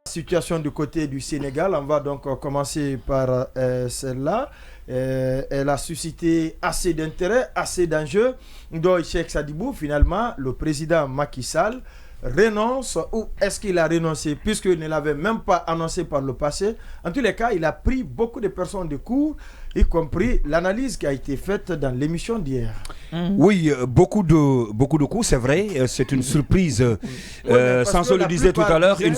Situation du côté du Sénégal, on va donc commencer par celle-là. Elle a suscité assez d'intérêt, assez d'enjeux. Donc, Cheikh Sadibou, finalement, le président Macky Sall renonce, ou est-ce qu'il a renoncé puisqu'il ne l'avait même pas annoncé par le passé. En tous les cas, il a pris beaucoup de personnes de court, y compris l'analyse qui a été faite dans l'émission d'hier. Oui, beaucoup de coups, c'est vrai. C'est une surprise. Sanso le disait tout à l'heure, une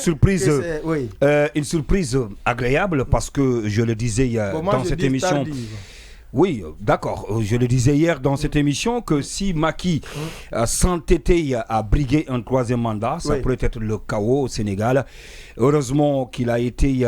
surprise agréable parce que je le disais dans cette émission. Tardive. Oui, d'accord. Je le disais hier dans cette émission que si Macky s'entêtait à briguer un troisième mandat, ça pourrait être le chaos au Sénégal. Heureusement qu'il a été,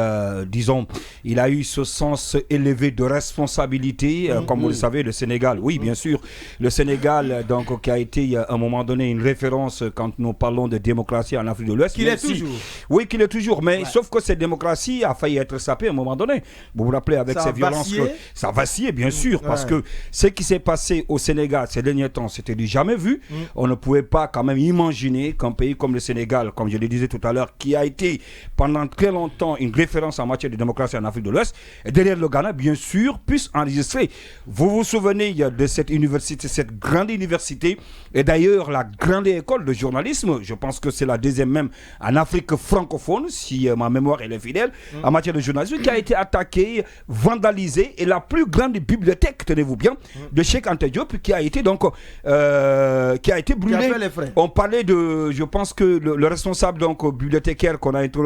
disons, il a eu ce sens élevé de responsabilité, comme vous le savez, le Sénégal. Oui, bien sûr, le Sénégal, donc, qui a été à un moment donné une référence quand nous parlons de démocratie en Afrique de l'Ouest. Qu'il est toujours. Oui, qu'il est toujours. Mais sauf que cette démocratie a failli être sapée à un moment donné. Vous vous rappelez avec ces violences, ça a vacillé, bien sûr, parce que ce qui s'est passé au Sénégal ces derniers temps, c'était du jamais vu. On ne pouvait pas quand même imaginer qu'un pays comme le Sénégal, comme je le disais tout à l'heure, qui a été pendant très longtemps une référence en matière de démocratie en Afrique de l'Ouest, et derrière le Ghana, bien sûr, puisse enregistrer. Vous vous souvenez de cette université, cette grande université, et d'ailleurs la grande école de journalisme, je pense que c'est la deuxième même en Afrique francophone, si ma mémoire elle est fidèle, en matière de journalisme, qui a été attaquée, vandalisée, et la plus grande bibliothèque, tenez-vous bien, de Cheikh Anta Diop, qui a été donc qui a été brûlée. On parlait de, je pense que le responsable donc bibliothécaire qu'on a interrogé,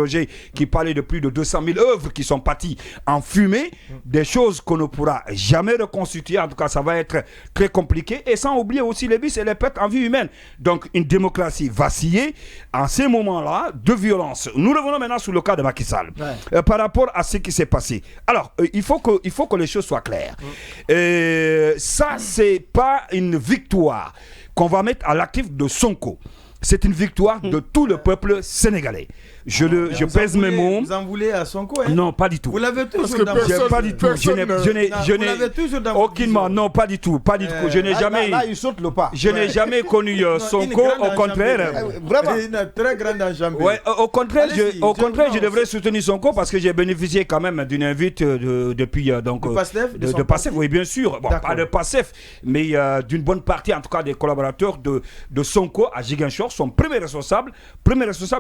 qui parlait de plus de 200 000 œuvres qui sont parties en fumée, des choses qu'on ne pourra jamais reconstituer, en tout cas ça va être très compliqué, et sans oublier aussi les vices et les pertes en vie humaine. Donc une démocratie vacillée en ces moments-là de violence. Nous revenons maintenant sur le cas de Macky Sall, par rapport à ce qui s'est passé. Alors il faut que les choses soient claires. Ça c'est pas une victoire qu'on va mettre à l'actif de Sonko. C'est une victoire de tout le peuple sénégalais. Je pèse mes mots. Vous en voulez à Sonko, hein? Non, pas du tout. Vous l'avez toujours dans vos... Pas du tout. Je n'ai toujours dans aucunement. Non, pas du tout. Pas du tout. Je n'ai jamais. Là, il saute le pas. Je n'ai jamais connu Sonko. Au contraire. Vraiment. Une très grande enjambée. Ouais, au contraire, je devrais soutenir Sonko parce que j'ai bénéficié quand même d'une invite depuis donc de PASTEF. Oui, bien sûr. Bon, pas de PASTEF, mais d'une bonne partie, en tout cas, des collaborateurs de Sonko à Ziguinchor, son premier responsable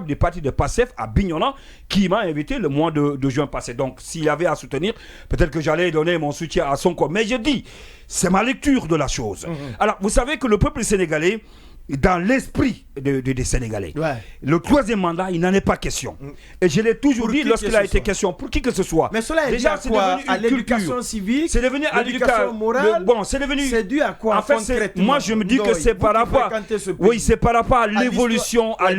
du parti de PASTEF à Bignona, qui m'a invité le mois de juin passé. Donc, s'il y avait à soutenir, peut-être que j'allais donner mon soutien à Sonko. Mais je dis, c'est ma lecture de la chose. Alors, vous savez que le peuple sénégalais, dans l'esprit des Sénégalais, le troisième mandat, il n'en est pas question. Et je l'ai toujours dit lorsqu'il a été question, pour qui que ce soit. Mais cela est déjà dû à quoi? À l'éducation civique, c'est devenu à l'éducation morale. Bon, c'est devenu. C'est dû à quoi? En fait, moi je me dis que c'est par rapport. Oui, c'est par rapport à l'évolution, à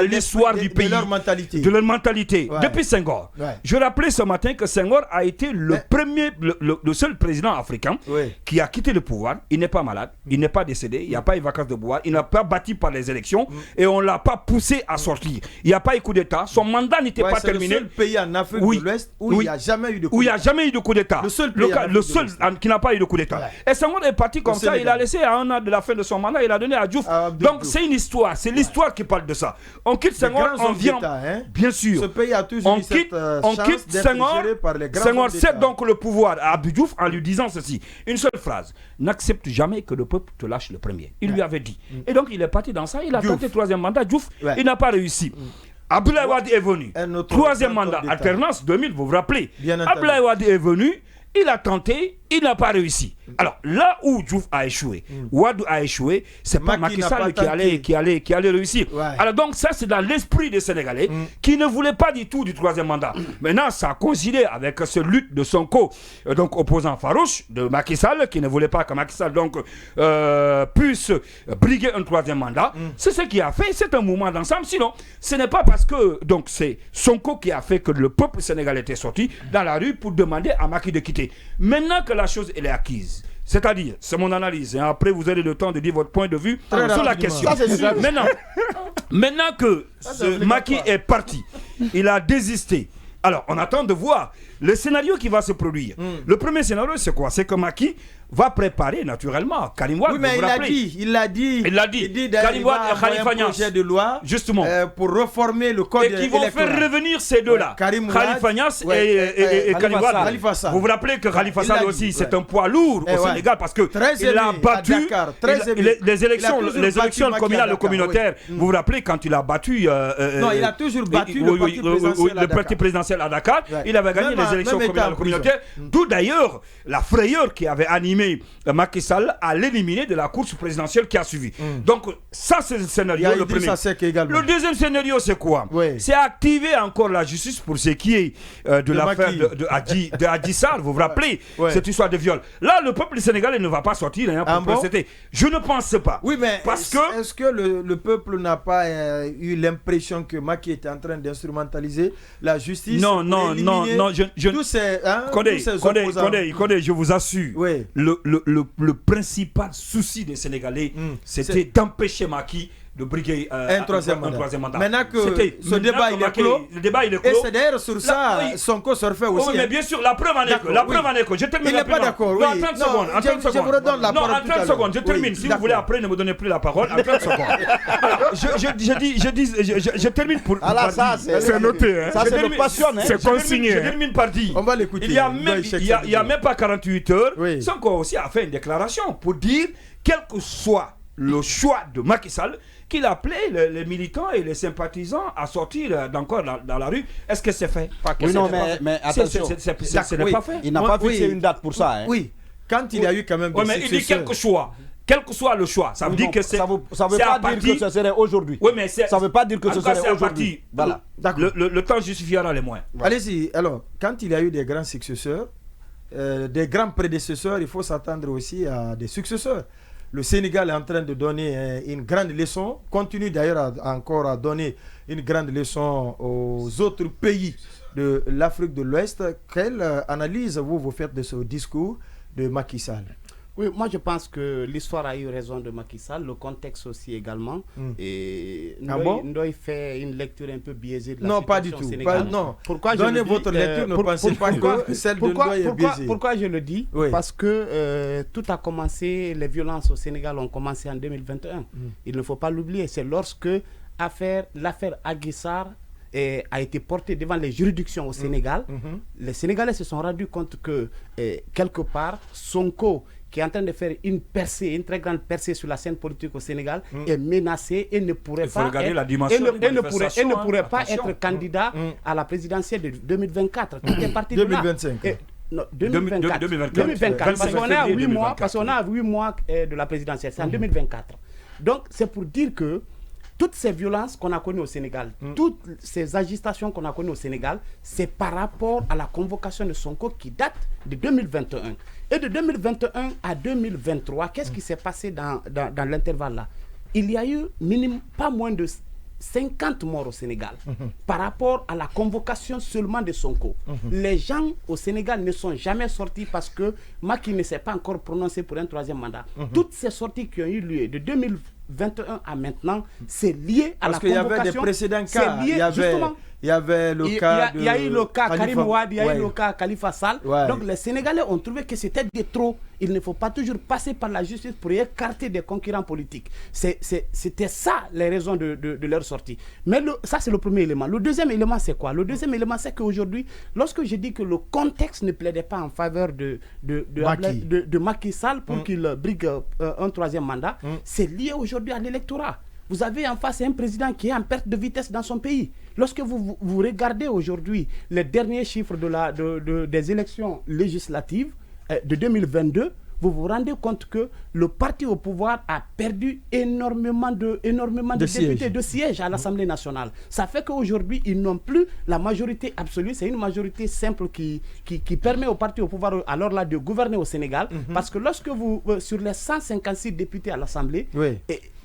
l'histoire du pays, de leur mentalité. Depuis Senghor. Je rappelais ce matin que Senghor a été le premier, le seul président africain qui a quitté le pouvoir. Il n'est pas malade, il n'est pas décédé, il n'y a pas eu vacances de pouvoir, il n'a pas battu par les élections et on ne l'a pas poussé à sortir. Il n'y a pas eu coup d'État, son mandat n'était pas terminé. C'est le seul pays en Afrique de l'Ouest où il n'y a jamais eu de coup d'État. Où il n'y a jamais eu de coup d'État. Le seul qui n'a pas eu de coup d'État. Et Senghor est parti comme ça, il a laissé à un an de la fin de son mandat, il a donné à Diouf. Donc c'est une histoire, c'est l'histoire qui parle de ça. On quitte Senghor, on vient. Bien sûr. Ce pays a toujours eu cette chance d'être géré par les grands hommes Senghor d'État. cède donc le pouvoir à Abdou Diouf en lui disant ceci. Une seule phrase. N'accepte jamais que le peuple te lâche le premier. Il lui avait dit. Et donc il est parti dans ça, il a tenté le troisième mandat. Diouf, il n'a pas réussi. Abdoulaye Wade est venu. Troisième mandat, alternance 2000, vous vous rappelez. Abdoulaye Wade est venu, il a tenté, il n'a pas réussi. Alors là où Diouf a échoué, Wade a échoué, c'est pas Macky Sall qui allait réussir. Alors donc ça c'est dans l'esprit des Sénégalais qui ne voulaient pas du tout du troisième mandat. Maintenant ça a coïncidé avec ce lutte de Sonko, donc opposant farouche de Macky Sall, qui ne voulait pas que Macky Sall donc puisse briguer un troisième mandat. C'est ce qui a fait, c'est un mouvement d'ensemble. Sinon ce n'est pas parce que donc c'est Sonko qui a fait que le peuple sénégalais était sorti dans la rue pour demander à Macky de quitter. Maintenant que la chose elle est acquise, c'est-à-dire, c'est mon analyse, et après vous aurez le temps de dire votre point de vue sur la question. Maintenant que Macky est parti, il a désisté. Alors, on attend de voir le scénario qui va se produire. Le premier scénario, c'est quoi? C'est que Macky va préparer naturellement Karim Wade. Oui, mais il l'a dit. Karim Wade et Khalifa Niasse. Projet de loi justement pour reformer le code électoral. Et qui vont faire revenir ces deux-là, Khalifa Niasse et Karim Wade. Vous vous rappelez que Khalifa Sall aussi, c'est un poids lourd au Sénégal parce que il a battu les élections communales et communautaires. Vous vous rappelez quand il a battu non, il a toujours battu le parti présidentiel à Dakar. Il avait gagné les élections communales et communautaires. D'où d'ailleurs la frayeur qui avait animé Macky Sall à l'éliminer de la course présidentielle qui a suivi. Donc ça c'est le scénario, le premier. Le deuxième scénario c'est quoi? C'est activer encore la justice pour ce qui est de l'affaire de Adji Sarr. Vous vous rappelez cette histoire de viol. Là le peuple sénégalais ne va pas sortir pour procéder. Je ne pense pas. Oui, mais est-ce que le peuple n'a pas eu l'impression que Macky était en train d'instrumentaliser la justice? Non, tous ces Condé, je vous assure, le principal souci des Sénégalais, c'était d'empêcher Macky de briguer un troisième mandat. Maintenant que ce débat il est clos, et c'est d'ailleurs sur ça Sonko surfait aussi. Mais bien sûr, la preuve en est que je termine. Il n'est pas d'accord. Non, en 30 secondes. Je vous redonne la parole. Non, en 30 secondes, je termine. Si vous voulez après ne me donnez plus la parole, en 30 secondes. Alors, je termine pour. Alors ça, c'est noté. Ça, c'est le passionné. C'est consigné. Je termine par dire. On va l'écouter. Il y a même pas 48 heures, Sonko aussi a fait une déclaration pour dire quel que soit le choix de Macky Sall, qu'il appelait les militants et les sympathisants à sortir encore dans la rue. Est-ce que c'est fait? Oui, non, mais attention. Ce n'est pas fait. Il n'a pas fixé une date pour ça. Oui, quand il y a eu quand même des mais il dit quelque choix. Quel que soit le choix, ça veut dire que c'est. Ça veut pas dire que ce serait aujourd'hui. Oui, mais ça veut pas dire que ce serait aujourd'hui. Voilà. Le temps justifiera les moyens. Allez-y. Alors, quand il y a eu des grands successeurs, des grands prédécesseurs, il faut s'attendre aussi à des successeurs. Le Sénégal est en train de donner une grande leçon, continue d'ailleurs encore à donner une grande leçon aux autres pays de l'Afrique de l'Ouest. Quelle analyse vous faites de ce discours de Macky Sall? Oui, moi je pense que l'histoire a eu raison de Macky Sall, le contexte aussi également. Et Ndoye fait une lecture un peu biaisée de la situation sénégalaise. Non, pourquoi donnez votre lecture, ne pensez pas que celle de Ndoye est biaisée. Pourquoi je le dis? Parce que tout a commencé, les violences au Sénégal ont commencé en 2021. Il ne faut pas l'oublier, c'est lorsque l'affaire Adji Sarr a été portée devant les juridictions au Sénégal. Les Sénégalais se sont rendus compte que quelque part, Sonko, qui est en train de faire une très grande percée sur la scène politique au Sénégal, est menacé et ne pourrait pas être candidat à la présidentielle de 2024. Tout est parti de là. 2025. Non, 2024. Parce qu'on est à 8 mois de la présidentielle. C'est en 2024. Donc, c'est pour dire que toutes ces violences qu'on a connues au Sénégal, toutes ces agitations qu'on a connues au Sénégal, c'est par rapport à la convocation de Sonko qui date de 2021. Et de 2021 à 2023, qu'est-ce qui s'est passé dans l'intervalle là? Il y a eu pas moins de 50 morts au Sénégal par rapport à la convocation seulement de Sonko. Les gens au Sénégal ne sont jamais sortis parce que Macky ne s'est pas encore prononcé pour un troisième mandat. Toutes ces sorties qui ont eu lieu de 2021 à maintenant, c'est lié à la convocation. Parce qu'il y avait des précédents cas. Il y avait le cas il y a eu le cas Karim Wade, il y a eu le cas Khalifa Sall. Donc les Sénégalais ont trouvé que c'était de trop. Il ne faut pas toujours passer par la justice pour écarter des concurrents politiques. C'était ça les raisons de leur sortie. Mais ça c'est le premier élément. Le deuxième élément c'est quoi? Le deuxième élément c'est qu'aujourd'hui, lorsque je dis que le contexte ne plaidait pas en faveur de Macky Sall pour qu'il brigue un troisième mandat, c'est lié aujourd'hui à l'électorat. Vous avez en face un président qui est en perte de vitesse dans son pays. Lorsque vous regardez aujourd'hui les derniers chiffres des élections législatives de 2022, vous vous rendez compte que le parti au pouvoir a perdu énormément de députés, de sièges à l'Assemblée nationale. Ça fait qu'aujourd'hui, ils n'ont plus la majorité absolue. C'est une majorité simple qui permet au parti au pouvoir alors là de gouverner au Sénégal. Parce que lorsque sur les 156 députés à l'Assemblée,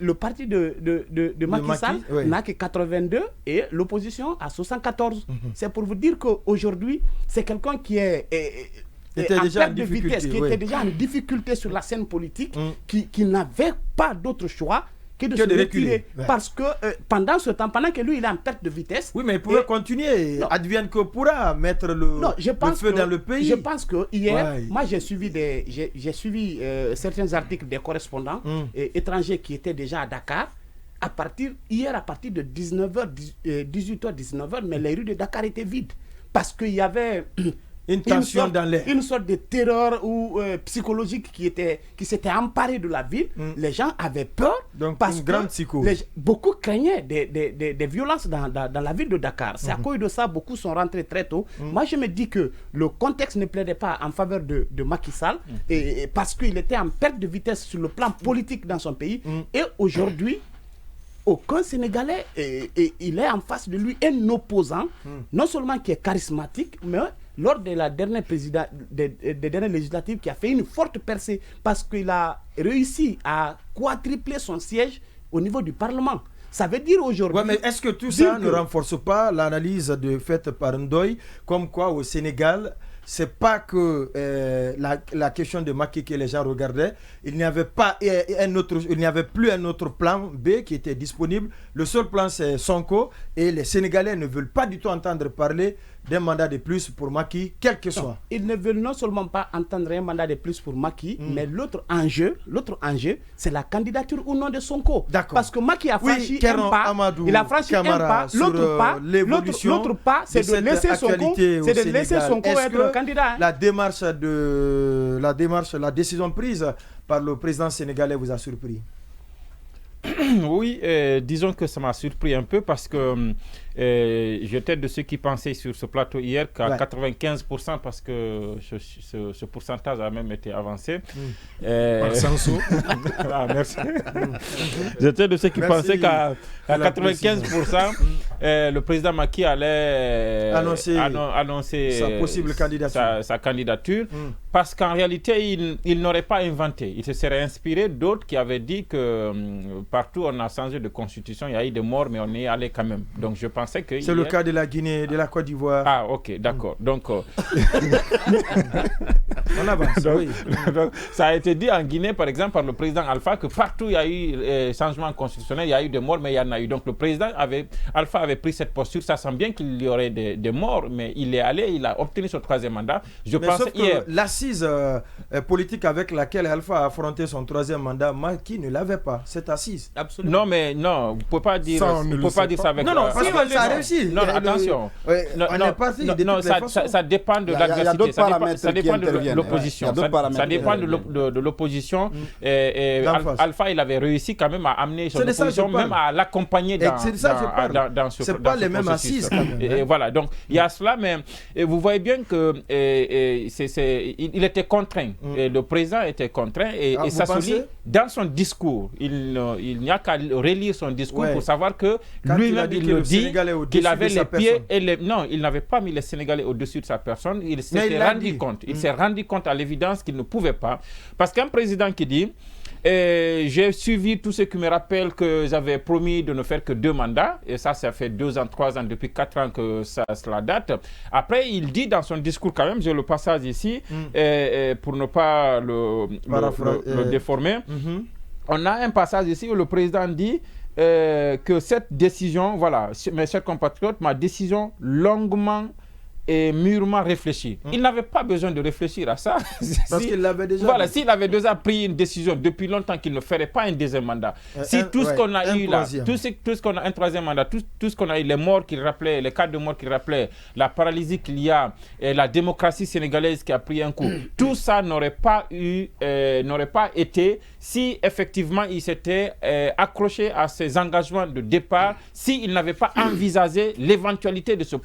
le parti de Macky Sall n'a que 82 et l'opposition a 74. C'est pour vous dire qu'aujourd'hui, c'est quelqu'un qui était déjà en difficulté sur la scène politique, qui n'avait pas d'autre choix que de se retirer. Parce que pendant ce temps, pendant que lui, il est en perte de vitesse... Oui, mais il pouvait continuer. Advienne que pourra mettre le feu dans le pays. Je pense que hier, moi, j'ai suivi certains articles des correspondants étrangers qui étaient déjà à Dakar. Hier, à partir de 19h, 18h, 19h, mais les rues de Dakar étaient vides. Parce qu'il y avait... Une sorte de terreur psychologique qui s'était emparée de la ville. Les gens avaient peur. Donc, parce une grande psycho. Beaucoup craignaient des violences dans la ville de Dakar. C'est à cause de ça, beaucoup sont rentrés très tôt. Moi, je me dis que le contexte ne plaidait pas en faveur de Macky Sall, parce qu'il était en perte de vitesse sur le plan politique dans son pays. Et aujourd'hui, aucun Sénégalais, il est en face de lui un opposant, non seulement qui est charismatique, mais lors de la dernière des dernières législatives, qui a fait une forte percée parce qu'il a réussi à quadrupler son siège au niveau du Parlement. Ça veut dire aujourd'hui... Ouais, mais est-ce que tout ça ne renforce pas l'analyse faite par Ndoye, comme quoi au Sénégal, c'est pas que la question de Macky que les gens regardaient, il n'y avait plus un autre plan B qui était disponible. Le seul plan, c'est Sonko, et les Sénégalais ne veulent pas du tout entendre parler d'un mandat de plus pour Macky, quel que soit. Ils ne veulent non seulement pas entendre un mandat de plus pour Macky, mais l'autre enjeu, c'est la candidature ou non de Sonko. D'accord. Parce que Macky a franchi un pas, Amadou, il a franchi un pas, l'autre pas, c'est de laisser Sonko être candidat. La décision prise par le président sénégalais vous a surpris? Oui, disons que ça m'a surpris un peu parce que j'étais de ceux qui pensaient sur ce plateau hier qu'à 95%, parce que ce pourcentage a même été avancé. Merci. J'étais de ceux qui pensaient qu'à 95%, le président Macky allait annoncer sa possible candidature. Sa candidature, parce qu'en réalité, il n'aurait pas inventé. Il se serait inspiré d'autres qui avaient dit que partout on a changé de constitution, il y a eu des morts, mais on y est allé quand même. Donc je pensais que... C'est le cas de la Guinée, de la Côte d'Ivoire. Ah, ok, d'accord. Donc, on avance, donc, ça a été dit en Guinée, par exemple, par le président Alpha, que partout il y a eu changement constitutionnel, il y a eu des morts, mais il y en a eu. Donc le président Alpha avait pris cette posture, ça sent bien qu'il y aurait des morts, mais il est allé, il a obtenu son troisième mandat. Sauf que l'assise politique avec laquelle Alpha a affronté son troisième mandat, Macky ne l'avait pas, cette assise. Absolument. Non, mais non, vous ne pouvez pas dire ça avec... Non, parce que ça a réussi. Non, attention. Ça dépend de l'adversité. Ça dépend de l'opposition. Ça dépend de l'opposition. Alpha, il avait réussi quand même à amener son opposition, même à l'accompagner dans ce processus. C'est pas les mêmes assises. Et voilà, donc il y a cela, mais vous voyez bien qu'il était contraint. Le président était contraint et ça se lit dans son discours. Il n'y a qu'à relire son discours pour savoir que lui-même, il le dit qu'il avait les pieds et les... Non, il n'avait pas mis les Sénégalais au-dessus de sa personne. Il s'est rendu compte. Il s'est rendu compte à l'évidence qu'il ne pouvait pas. Parce qu'un président qui dit... j'ai suivi tout ce qui me rappelle que j'avais promis de ne faire que 2 mandats. Et ça fait 2 ans, 3 ans, depuis 4 ans que cela date. Après, il dit dans son discours quand même, j'ai le passage ici, pour ne pas le déformer. On a un passage ici où le président dit que cette décision, voilà, mes chers compatriotes, ma décision longuement et mûrement réfléchi. Il n'avait pas besoin de réfléchir à ça. Parce qu'il l'avait déjà... Voilà, s'il avait déjà pris une décision depuis longtemps qu'il ne ferait pas un deuxième mandat. Si tout ce qu'on a eu là, tout ce qu'on a, un troisième mandat, tout ce qu'on a eu, les morts qu'il rappelait, les cas de mort qu'il rappelait, la paralysie qu'il y a, et la démocratie sénégalaise qui a pris un coup, tout ça n'aurait pas été si effectivement il s'était accroché à ses engagements de départ, s'il n'avait pas envisagé l'éventualité de se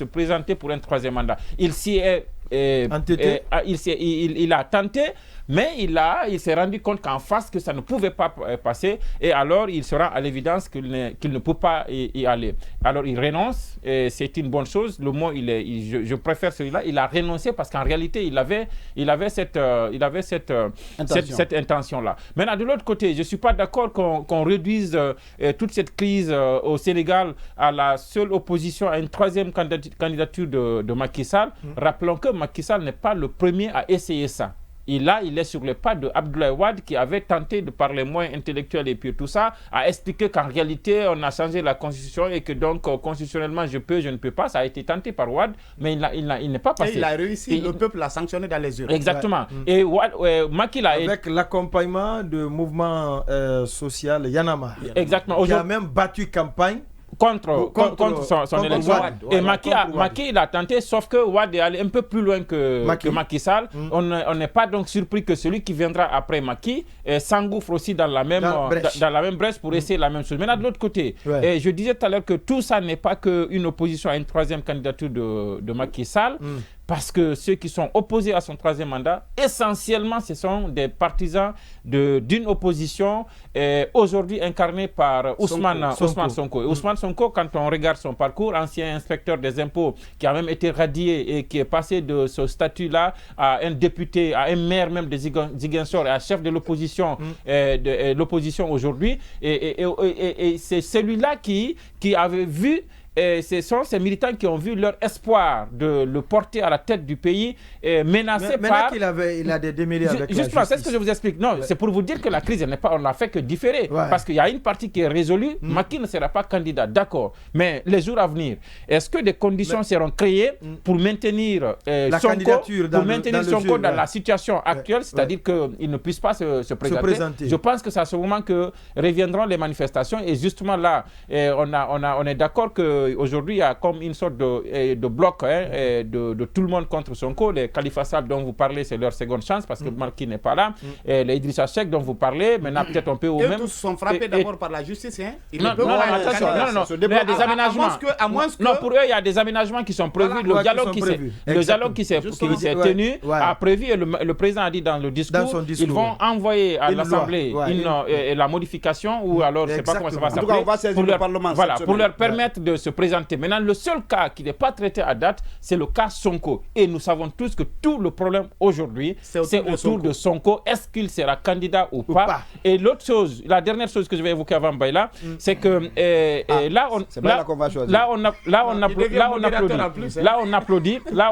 présenter pour un troisième mandat. Il s'y est il a tenté, mais il s'est rendu compte qu'en face que ça ne pouvait pas passer, et alors il se rend à l'évidence qu'il ne peut pas y aller. Alors il renonce, et c'est une bonne chose. Le mot, je préfère celui-là. Il a renoncé parce qu'en réalité il avait cette intention-là. Maintenant, de l'autre côté, je ne suis pas d'accord qu'on réduise toute cette crise au Sénégal à la seule opposition à une troisième candidature de Macky Sall. Rappelons que Macky Sall n'est pas le premier à essayer ça. il est sur les pas de Abdoulaye Wade qui avait tenté de par les moyens intellectuels et puis tout ça, à expliquer qu'en réalité, on a changé la constitution et que donc constitutionnellement, je ne peux pas. Ça a été tenté par Wade, mais il n'est pas passé. Et il a réussi, le peuple l'a sanctionné dans les urnes. Exactement. Et Macky l'a... Avec l'accompagnement du mouvement social Yanama. Exactement. Qui a même battu campagne contre son élection. Et Macky, il a tenté, sauf que Wade est allé un peu plus loin que Macky Sall. On n'est pas donc surpris que celui qui viendra après Macky s'engouffre aussi dans la même brèche pour essayer la même chose. Maintenant, de l'autre côté, et je disais tout à l'heure que tout ça n'est pas qu'une opposition à une troisième candidature de Macky Sall. Parce que ceux qui sont opposés à son troisième mandat, essentiellement, ce sont des partisans d'une opposition aujourd'hui incarnée par Ousmane Sonko. Et Ousmane Sonko, quand on regarde son parcours, ancien inspecteur des impôts, qui a même été radié et qui est passé de ce statut-là à un député, à un maire même de Ziguinchor et à chef de l'opposition aujourd'hui. Et c'est celui-là qui avait vu... Et ce sont ces militants qui ont vu leur espoir de le porter à la tête du pays menacé par... Il a des démêlés avec la justice. Justement, c'est ce que je vous explique. Non, c'est pour vous dire que la crise, on n'a fait que différer. Parce qu'il y a une partie qui est résolue. Macky ne sera pas candidat, d'accord. Mais les jours à venir, est-ce que des conditions seront créées pour maintenir Sonko dans la situation actuelle, c'est-à-dire qu'il ne puisse pas se présenter. Je pense que c'est à ce moment que reviendront les manifestations. Et justement là, on est d'accord que aujourd'hui, il y a comme une sorte de bloc de tout le monde contre Sonko. Les Khalifa Sall dont vous parlez, c'est leur seconde chance parce que Macky n'est pas là. Et les Idrissa Seck dont vous parlez, maintenant peut-être on peut au même... tous sont frappés d'abord par la justice. Non, attention, il y a des aménagements. Non, pour eux, il y a des aménagements qui sont prévus. Le dialogue qui s'est tenu a prévu, et le président a dit dans le discours, ils vont envoyer à l'Assemblée la modification, ou alors je ne sais pas comment ça va s'appeler, pour leur permettre de se présenter. Maintenant, le seul cas qui n'est pas traité à date, c'est le cas Sonko. Et nous savons tous que tout le problème aujourd'hui, c'est autour de Sonko. Est-ce qu'il sera candidat ou pas? Et l'autre chose, la dernière chose que je vais évoquer avant Baïla, c'est que là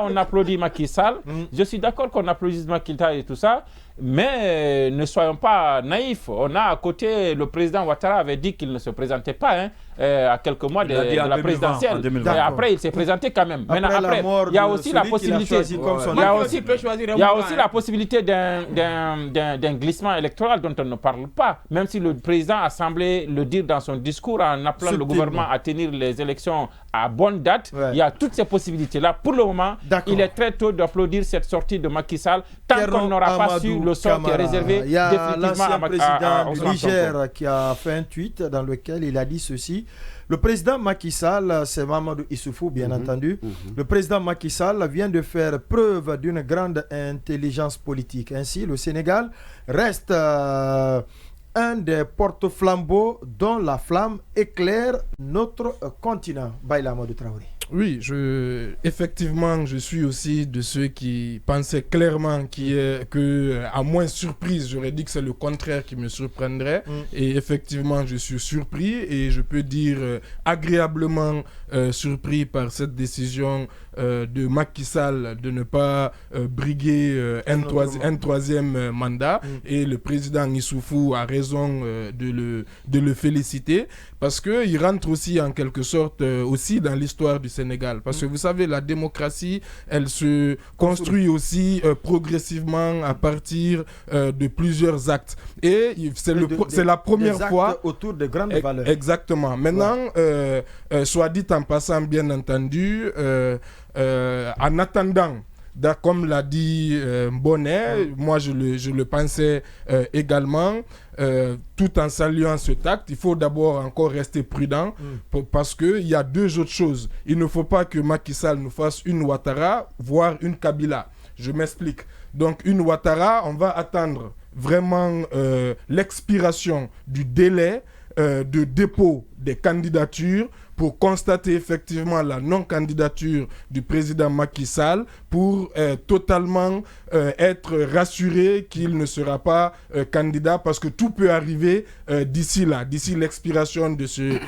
on applaudit Macky Sall. Je suis d'accord qu'on applaudisse Macky Sall et tout ça. Mais ne soyons pas naïfs. On a à côté, le président Ouattara avait dit qu'il ne se présentait pas à quelques mois de la présidentielle. Et après, il s'est présenté quand même. Après, il y a aussi la possibilité. Il y a aussi la possibilité d'un glissement électoral dont on ne parle pas. Même si le président a semblé le dire dans son discours en appelant le gouvernement à tenir les élections à bonne date. Il y a toutes ces possibilités-là. Pour le moment, il est très tôt d'applaudir cette sortie de Macky Sall tant qu'on n'aura pas su le sort qui est réservé. Il y a l'ancien président du Niger qui a fait un tweet dans lequel il a dit ceci. Le président Macky Sall, c'est Mamadou Issoufou, bien entendu. Le président Macky Sall vient de faire preuve d'une grande intelligence politique. Ainsi, le Sénégal reste un des porte-flambeaux dont la flamme éclaire notre continent. Baïla Amadou Traoré. Oui, effectivement, je suis aussi de ceux qui pensaient clairement que, à moins surprise, j'aurais dit que c'est le contraire qui me surprendrait. Et effectivement, je suis surpris et je peux dire agréablement surpris par cette décision de Macky Sall de ne pas briguer un troisième mandat. Et le président Issoufou a raison de le féliciter parce qu'il rentre aussi en quelque sorte aussi dans l'histoire du Sénégal. Parce que vous savez, la démocratie, elle se construit aussi progressivement à partir de plusieurs actes. Et c'est la première fois... autour de grandes valeurs. Exactement. Maintenant, soit dit en passant, bien entendu, en attendant, comme l'a dit Bonnet, moi je le pensais également, tout en saluant cet acte, il faut d'abord encore rester prudent parce qu'il y a deux autres choses. Il ne faut pas que Macky Sall nous fasse une Ouattara, voire une Kabila. Je m'explique. Donc une Ouattara, on va attendre vraiment l'expiration du délai de dépôt des candidatures pour constater effectivement la non-candidature du président Macky Sall, pour totalement être rassuré qu'il ne sera pas candidat, parce que tout peut arriver d'ici l'expiration de ce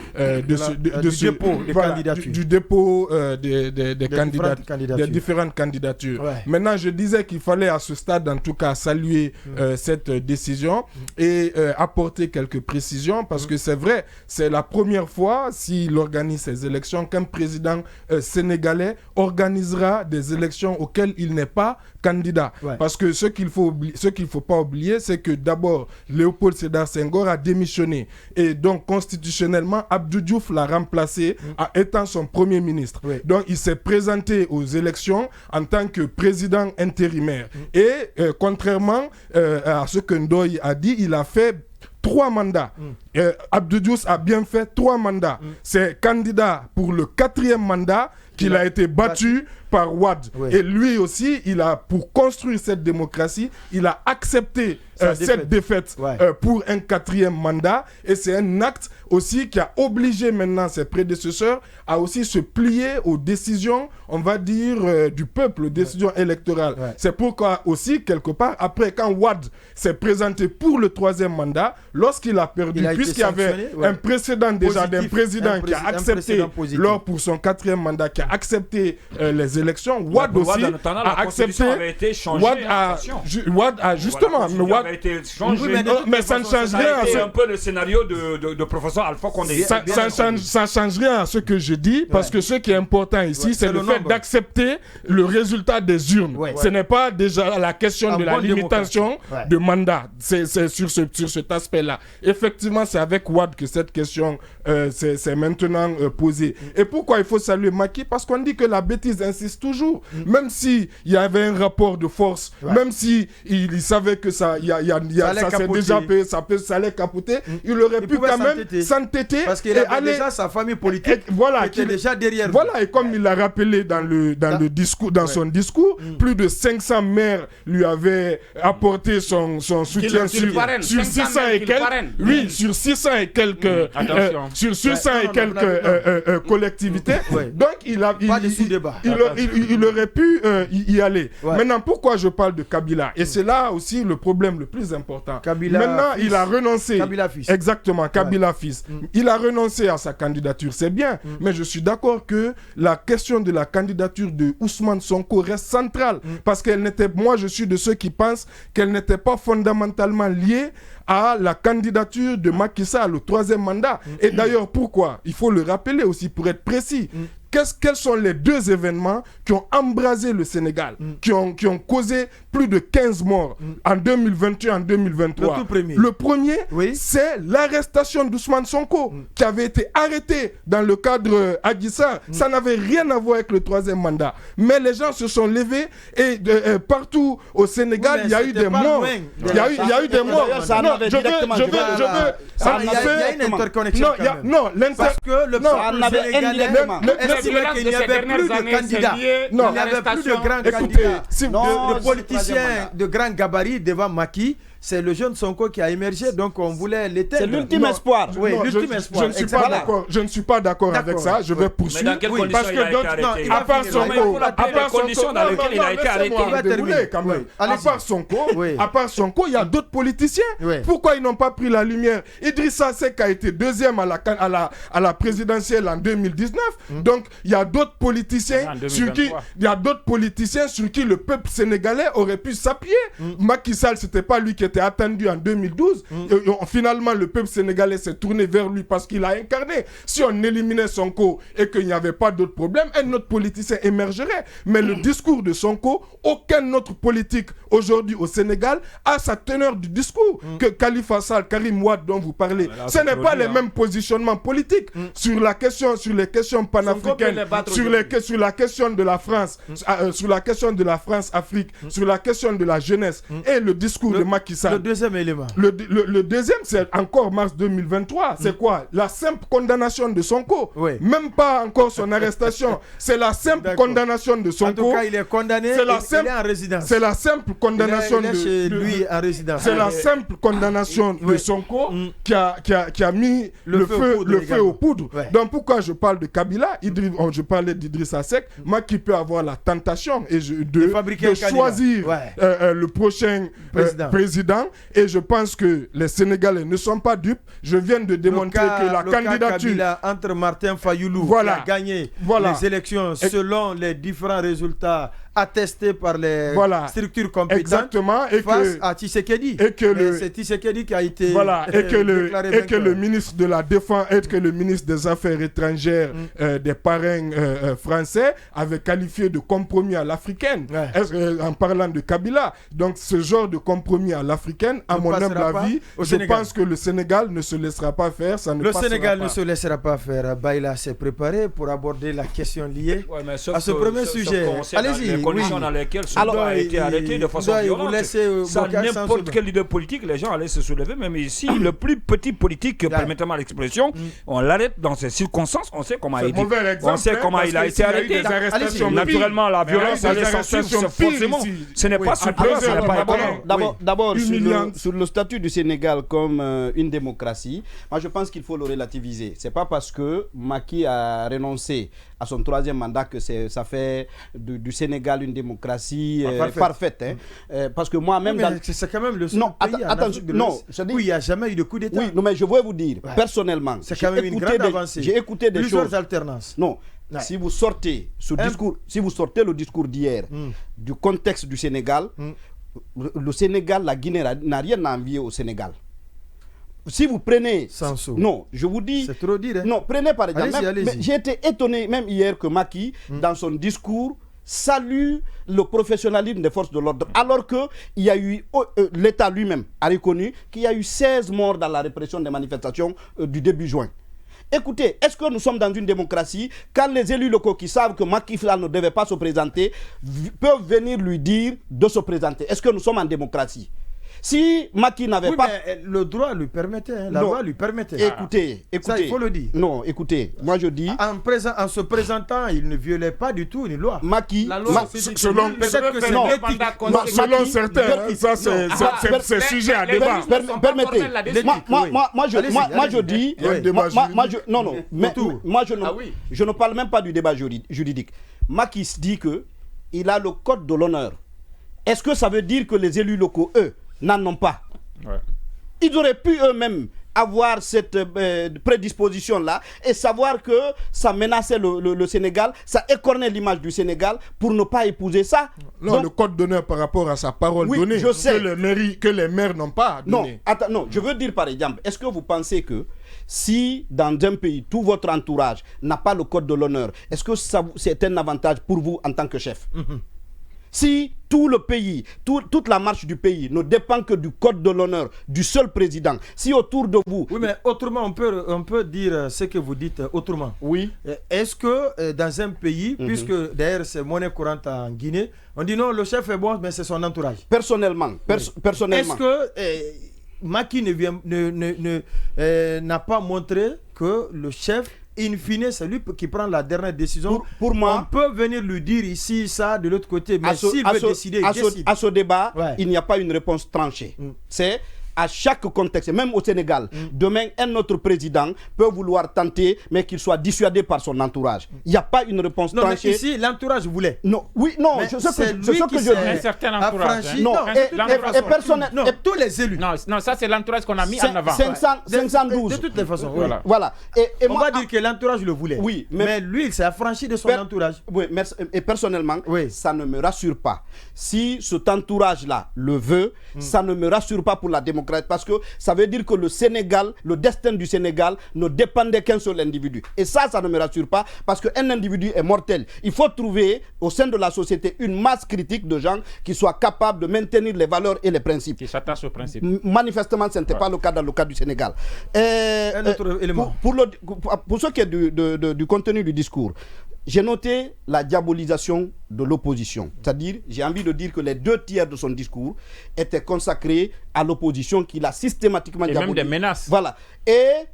dépôt des différentes candidatures. Ouais. Maintenant, je disais qu'il fallait à ce stade, en tout cas, saluer cette décision et apporter quelques précisions, parce que c'est vrai, c'est la première fois, s'il organise ces élections, qu'un président sénégalais organisera des élections auxquelles il n'est pas candidat. Ouais. Parce que ce qu'il faut pas oublier, c'est que d'abord, Léopold Sédar Senghor a démissionné. Et donc, constitutionnellement, Abdou Diouf l'a remplacé étant son premier ministre. Oui. Donc, il s'est présenté aux élections en tant que président intérimaire. Et contrairement à ce que Ndoye a dit, il a fait 3 mandats. Abdou Diouf a bien fait 3 mandats. C'est candidat pour le 4e mandat qu'il a été battu par Wade. Oui. Et lui aussi, pour construire cette démocratie, il a accepté cette défaite pour un 4e mandat. Et c'est un acte aussi qui a obligé maintenant ses prédécesseurs à aussi se plier aux décisions, on va dire, du peuple, aux décisions électorales. Ouais. C'est pourquoi aussi, quelque part, après, quand Wade s'est présenté pour le 3e mandat, lorsqu'il a perdu, puisqu'il y avait un précédent déjà d'un président qui a accepté, lors pour son 4e mandat, qui a accepté les élections, Wade aussi a accepté. Wade a justement, mais ça ne change rien. C'est un peu le scénario de professeur Alpha Condé. Ça ne change rien à ce que je dis, parce que ce qui est important ici, c'est le fait d'accepter le résultat des urnes. Ce n'est pas déjà la question de la limitation de mandat. C'est sur cet aspect-là. Effectivement, c'est avec Wade que cette question s'est maintenant posée. Et pourquoi il faut saluer Macky? Parce qu'on dit que la bêtise insiste toujours. Même s'il y avait un rapport de force, même s'il savait que ça s'est déjà payé, ça allait capoter, il aurait pu quand même s'entêter. Parce qu'il avait déjà sa famille politique qui était déjà derrière lui. Voilà, et comme il l'a rappelé dans son discours, plus de 500 maires lui avaient apporté son soutien sur 600 et quelques. Oui, sur 600 et quelques. Sur 600 et quelques collectivités. Donc, il aurait pu y aller. Maintenant, pourquoi je parle de Kabila? Et c'est là aussi le problème le plus important. Maintenant, il a renoncé. Kabila fils. Exactement, Kabila fils. Il a renoncé à sa candidature, c'est bien. Mais je suis d'accord que la question de la candidature de Ousmane Sonko reste centrale. Parce moi, je suis de ceux qui pensent qu'elle n'était pas fondamentalement liée à la candidature de Macky Sall au 3e mandat. Et d'ailleurs, pourquoi? Il faut le rappeler aussi pour être précis. Quels sont les 2 événements qui ont embrasé le Sénégal, qui ont causé plus de 15 morts en 2021, en 2023? Le premier, c'est l'arrestation d'Ousmane Sonko, qui avait été arrêté dans le cadre Adji Sarr. Ça n'avait rien à voir avec le 3e mandat. Mais les gens se sont levés et partout au Sénégal, il y a eu des morts. Il y a eu des morts. Non, je veux... Il y a une interconnexion. Parce que le peuple sénégalais... qu'il n'y avait plus de candidats. Il n'y avait plus de grands candidats. De politiciens de grand gabarit devant Macky. C'est le jeune Sonko qui a émergé, donc on voulait l'éteindre. C'est l'ultime espoir. Oui, l'ultime espoir. Je ne suis pas d'accord avec ça. Je vais poursuivre. Mais dans quelles conditions parce que à part Sonko, les conditions dans lesquelles il a été arrêté. À part Sonko, il y a d'autres politiciens. Pourquoi ils n'ont pas pris la lumière? Idrissa Seck a été 2e à la présidentielle en 2019. Donc il y a d'autres politiciens sur qui le peuple sénégalais aurait pu s'appuyer. Macky Sall, c'était pas lui qui était attendu en 2012. Finalement, le peuple sénégalais s'est tourné vers lui parce qu'il a incarné. Si on éliminait Sonko et qu'il n'y avait pas d'autres problèmes, un autre politicien émergerait. Mais le discours de Sonko, aucun autre politique aujourd'hui au Sénégal a sa teneur du discours que Khalifa Sall, Karim Wade dont vous parlez. Ce n'est pas les mêmes positionnements politiques sur les questions panafricaines, sur la question de la France, sur la question de la France-Afrique, sur la question de la jeunesse et le discours de Macky le deuxième élément. Le deuxième, c'est encore mars 2023. C'est quoi? La simple condamnation de Sonko. Oui. Même pas encore son arrestation. C'est la simple condamnation de Sonko. En tout cas, il est condamné. Il est en résidence. C'est la simple condamnation il est chez lui en résidence. C'est la simple condamnation de Sonko qui a mis le feu aux poudres. Ouais. Donc pourquoi je parle de Kabila, je parlais d'Idrissa Seck, moi qui peux avoir la tentation de choisir le prochain président. Et je pense que les Sénégalais ne sont pas dupes. Je viens de démontrer que la candidature Kabila, entre Martin Fayoulou qui a gagné les élections selon les différents résultats attestés par les structures compétentes face à Tshisekedi. C'est Tshisekedi qui a été et que le ministre de la Défense et que le ministre des Affaires étrangères des parrains français avait qualifié de compromis à l'africaine en parlant de Kabila. Donc ce genre de compromis à l'africaine, à mon humble avis, je pense que le Sénégal ne se laissera pas faire. Le Sénégal ne se laissera pas faire. Baïla s'est préparé pour aborder la question liée à ce premier sujet. Allez-y. Les conditions dans lesquelles ce gars a été arrêté de façon violente, ça n'importe quel leader politique, les gens allaient se soulever, même ici, le plus petit politique, permettez-moi l'expression, on l'arrête dans ces circonstances, on sait comment il dit. On sait comment il a été arrêté. Naturellement, la violence allait s'en suivre forcément. Ce n'est pas surprenant, ce n'est pas étonnant. D'abord, sur le statut du Sénégal comme une démocratie, moi je pense qu'il faut le relativiser. C'est pas parce que Macky a renoncé à son troisième mandat que ça fait du Sénégal une démocratie parfaite. Parce que moi-même... c'est quand même le seul pays où il n'y a jamais eu de coup d'État. Oui, non, mais je veux vous dire, personnellement, c'est quand même une grande avancée. J'ai écouté des plusieurs alternances. Non, si vous sortez le discours d'hier du contexte du Sénégal, le Sénégal, la Guinée n'a rien à envier au Sénégal. Si vous prenez... Sansou. Non, je vous dis... C'est trop dire. Non, prenez par exemple... Allez-y. J'ai été étonné même hier que Macky, dans son discours, salue le professionnalisme des forces de l'ordre. Alors que l'État lui-même a reconnu qu'il y a eu 16 morts dans la répression des manifestations du début juin. Écoutez, est-ce que nous sommes dans une démocratie quand les élus locaux qui savent que Macky Sall ne devait pas se présenter peuvent venir lui dire de se présenter? Est-ce que nous sommes en démocratie? Si Macky n'avait pas... Mais le droit lui permettait, la loi lui permettait. Écoutez. Ça, il faut le dire. Non, écoutez, moi je dis... En se présentant, il ne violait pas du tout une loi. Macky... La loi, selon certains, ça c'est sujet à débat. Permettez. Moi je dis... Je ne parle même pas du débat juridique. Macky dit qu'il a le code de l'honneur. Est-ce que ça veut dire que les élus locaux, eux, n'en ont pas? Ils auraient pu eux-mêmes avoir cette prédisposition-là et savoir que ça menaçait le Sénégal, ça écornait l'image du Sénégal pour ne pas épouser ça. Non, donc, le code d'honneur par rapport à sa parole donnée, je sais. Que les maires n'ont pas donné. Non, je veux dire par exemple, est-ce que vous pensez que si dans un pays, tout votre entourage n'a pas le code de l'honneur, est-ce que c'est un avantage pour vous en tant que chef? Si tout le pays, toute la marche du pays ne dépend que du code de l'honneur du seul président, si autour de vous... Oui, mais autrement, on peut dire ce que vous dites autrement. Oui. Est-ce que dans un pays, puisque d'ailleurs c'est monnaie courante en Guinée, on dit non, le chef est bon, mais c'est son entourage. Personnellement. Est-ce que Macky n'a pas montré que le chef... In fine, c'est lui qui prend la dernière décision. Pour moi, on peut venir lui dire ici, ça, de l'autre côté. Mais s'il veut décider, il décide. À ce débat, il n'y a pas une réponse tranchée. C'est à chaque contexte, même au Sénégal. Demain, un autre président peut vouloir tenter, mais qu'il soit dissuadé par son entourage. Il n'y a pas une réponse tranchée. Mais ici, l'entourage voulait. Non, oui, non, c'est ce que je dis. Un certain entourage. Non, et personne. Non, tous les élus. Non, ça c'est l'entourage qu'on a mis en avant. 512. De toutes les façons. Voilà. Et on va dire que l'entourage le voulait. Oui, mais lui, il s'est affranchi de son entourage. Oui, et personnellement, ça ne me rassure pas. Si cet entourage-là le veut, ça ne me rassure pas pour la démocratie. Parce que ça veut dire que le Sénégal, le destin du Sénégal ne dépendait qu'un seul individu. Et ça ne me rassure pas parce qu'un individu est mortel. Il faut trouver au sein de la société une masse critique de gens qui soient capables de maintenir les valeurs et les principes. Qui s'attachent aux principes. Manifestement, ce n'était pas le cas dans le cas du Sénégal. Un autre élément. Pour ce qui est du contenu du discours, j'ai noté la diabolisation de l'opposition. C'est-à-dire, j'ai envie de dire que les 2/3 de son discours étaient consacrés à l'opposition qu'il a systématiquement diabolisé. Et même des menaces. Voilà. Et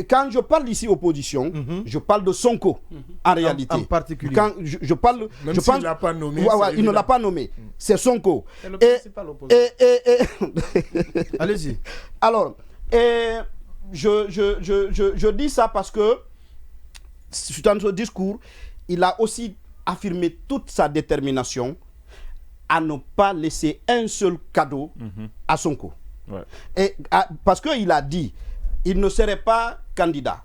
quand je parle ici opposition, je parle de Sonko, en réalité. En particulier. Quand je parle... Même s'il ne l'a pas nommé. Il ne l'a pas nommé. C'est Sonko. C'est le principal opposant. Allez-y. Alors, je dis ça parce que dans ce discours, il a aussi affirmé toute sa détermination à ne pas laisser un seul cadeau à Sonko. Ouais. Parce qu'il a dit, il ne serait pas candidat.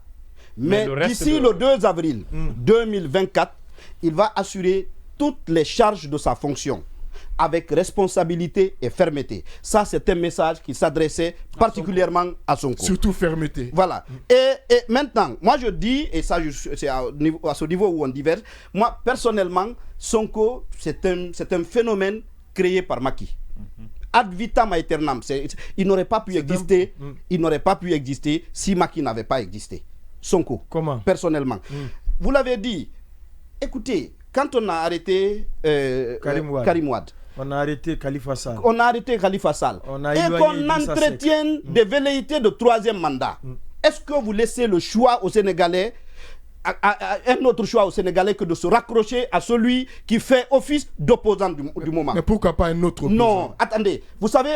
Mais d'ici le 2 avril 2024, il va assurer toutes les charges de sa fonction avec responsabilité et fermeté. Ça, c'est un message qui s'adressait particulièrement à Sonko. Surtout fermeté. Voilà. Et maintenant, moi je dis, et ça c'est à ce niveau où on diverge, moi personnellement, Sonko, c'est un phénomène créé par Macky. Ad vitam aeternam. Il n'aurait pas pu exister. Il n'aurait pas pu exister si Macky n'avait pas existé. Sonko. Comment? Personnellement. Vous l'avez dit. Écoutez, quand on a arrêté Karim Wade, on a arrêté Khalifa Sall. On a arrêté Khalifa Sall. Et qu'on entretienne des velléités de troisième mandat. Est-ce que vous laissez le choix aux Sénégalais, un autre choix aux Sénégalais que de se raccrocher à celui qui fait office d'opposant du moment? Mais pourquoi pas un autre opposant? Non, attendez. Vous savez,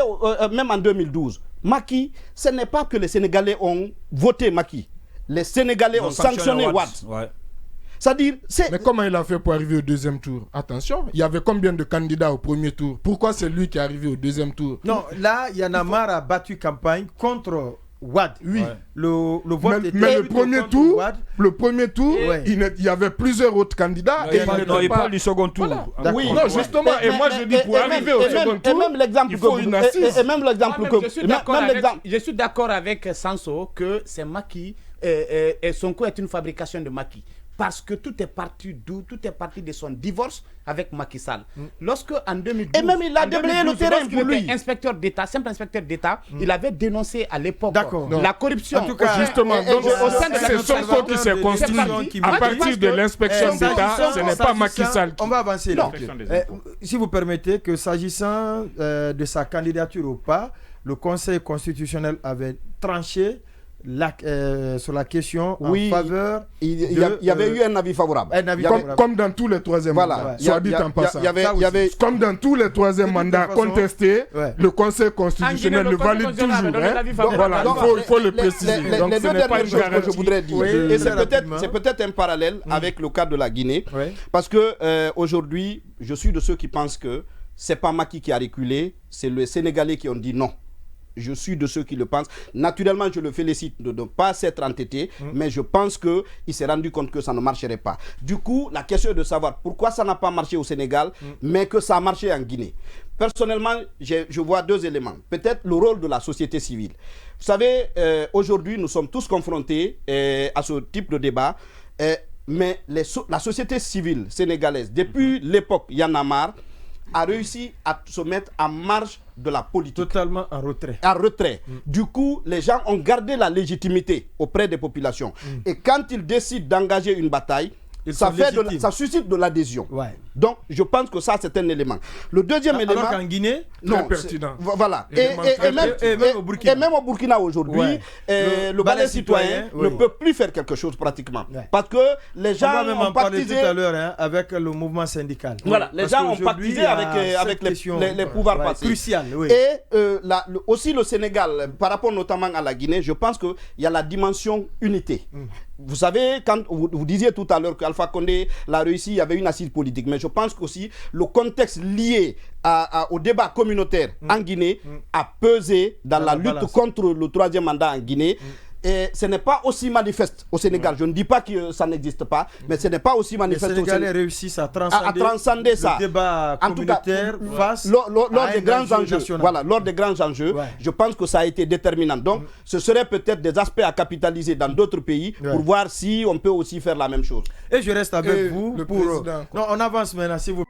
même en 2012, Macky, ce n'est pas que les Sénégalais ont voté Macky. Les Sénégalais ont sanctionné Wade. Ouais. C'est-à-dire, mais comment il a fait pour arriver au deuxième tour? Attention, il y avait combien de candidats au premier tour? Pourquoi c'est lui qui est arrivé au deuxième tour? Non, là, Y'en a marre a battu campagne contre Wade. Oui. Ouais. Le vote était mais le premier tour, ouais. il y avait plusieurs autres candidats. Il parle du second tour. Voilà. Oui, non, justement, et moi je dis pour arriver au second tour, il faut une assise. Et même l'exemple que... Je suis d'accord avec Sanso que c'est Macky et Sonko est une fabrication de Macky. Parce que tout est parti d'où? Tout est parti de son divorce avec Macky Sall. Lorsque en 2012, et même il a déblayé le terrain pour lui. Inspecteur d'État, simple inspecteur d'État, il avait dénoncé à l'époque la corruption. En tout cas, justement, donc c'est Sonko qui s'est construit à partir de l'inspection d'État. Ce n'est pas Macky Sall. On va avancer là. Si vous permettez que s'agissant de sa candidature ou pas, le Conseil constitutionnel avait tranché sur la question en faveur. Il y avait eu un avis favorable. Comme dans tous les troisième mandats. Soit dit en passant. Comme dans tous les troisième mandats contestés, le Conseil constitutionnel le valide toujours. Voilà, il faut le préciser. Donc ce n'est pas une garantie. Que je voudrais dire. Et c'est peut-être un parallèle avec le cas de la Guinée. Parce que aujourd'hui, je suis de ceux qui pensent que c'est pas Macky qui a reculé, c'est les Sénégalais qui ont dit non. Je suis de ceux qui le pensent. Naturellement, je le félicite de ne pas s'être entêté, mais je pense qu'il s'est rendu compte que ça ne marcherait pas. Du coup, la question est de savoir pourquoi ça n'a pas marché au Sénégal, mais que ça a marché en Guinée. Personnellement, je vois deux éléments. Peut-être le rôle de la société civile. Vous savez, aujourd'hui, nous sommes tous confrontés à ce type de débat, mais la société civile sénégalaise, depuis l'époque Y'en a marre, a réussi à se mettre en marge de la politique. Totalement en retrait. En retrait. Du coup, les gens ont gardé la légitimité auprès des populations. Et quand ils décident d'engager une bataille, ça suscite de l'adhésion. Ouais. Donc, je pense que ça, c'est un élément. Le deuxième élément... Alors qu'en Guinée, non, pertinent. Voilà. Et même au Burkina aujourd'hui, le balai citoyen ne peut plus faire quelque chose pratiquement. Parce que les gens on va même ont en parler pactisé... tout à l'heure avec le mouvement syndical. Voilà, les gens ont pactisé avec les pouvoirs passés. Crucial, oui. Et aussi le Sénégal, par rapport notamment à la Guinée, je pense qu'il y a la dimension unité. Vous savez, quand vous disiez tout à l'heure qu'Alpha Condé l'a réussi, il y avait une assise politique. Mais je pense qu'aussi le contexte lié au débat communautaire en Guinée a pesé dans la lutte balance contre le troisième mandat en Guinée. Et ce n'est pas aussi manifeste au Sénégal. Je ne dis pas que ça n'existe pas, mais ce n'est pas aussi manifeste au Sénégal. Les Sénégalais réussissent à transcender ça. Le débat communautaire face lors des grands enjeux. Voilà, lors des grands enjeux, je pense que ça a été déterminant. Donc, ce serait peut-être des aspects à capitaliser dans d'autres pays pour voir si on peut aussi faire la même chose. Et je reste avec vous le pour... président. Non, on avance maintenant, si vous...